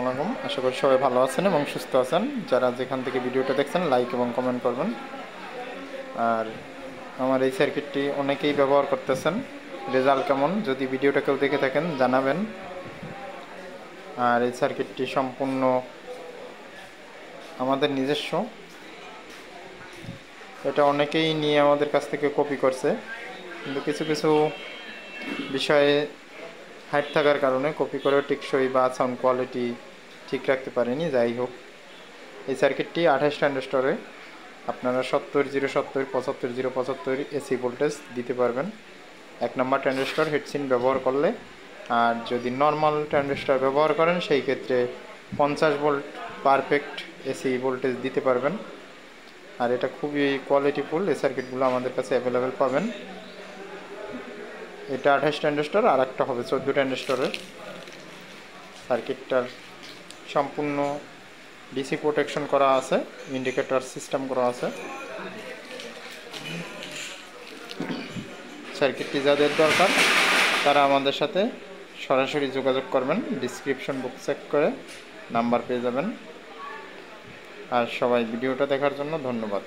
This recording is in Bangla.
আলাইকুম। আশা করি সবাই ভালো আছেন এবং সুস্থ আছেন। যারা যেখান থেকে ভিডিওটা দেখছেন লাইক এবং কমেন্ট করবেন। আর আমার এই সার্কিটটি অনেকেই ব্যবহার করতেছেন, রেজাল্ট কেমন যদি ভিডিওটা কেউ দেখে থাকেন জানাবেন। আর এই সার্কিটটি সম্পূর্ণ আমাদের নিজস্ব, এটা অনেকেই নিয়ে আমাদের কাছ থেকে কপি করছে, কিন্তু কিছু কিছু বিষয়ে হাইট থাকার কারণে কপি করেও টেকসই বা সাউন্ড কোয়ালিটি ঠিক রাখতে পারেনি। যাই হোক, এই সার্কিটটি 28 ট্রানজিস্টরে আপনারা 70-070 75-075 এসি ভোল্টেজ দিতে পারবেন 1 নম্বর ট্রানজিস্টর হিটসিন ব্যবহার করলে। আর যদি নর্মাল ট্রানজিস্টর ব্যবহার করেন সেই ক্ষেত্রে 50 ভোল্ট পারফেক্ট এসি ভোল্টেজ দিতে পারবেন। আর এটা খুবই কোয়ালিটিফুল, এই সার্কিটগুলো আমাদের কাছে অ্যাভেলেবেল পাবেন। এটা 28 ট্রানজিস্টর, আর একটা হবে 14 ট্রানজিস্টরের। সার্কিটটার সম্পূর্ণ ডিসি প্রোটেকশন করা আছে, ইন্ডিকেটর সিস্টেম করা আছে। সার্কিটটি যাদের দরকার তারা আমাদের সাথে সরাসরি যোগাযোগ করবেন, ডিসক্রিপশন বক্স চেক করে নাম্বার পেয়ে যাবেন। আর সবাই ভিডিওটা দেখার জন্য ধন্যবাদ।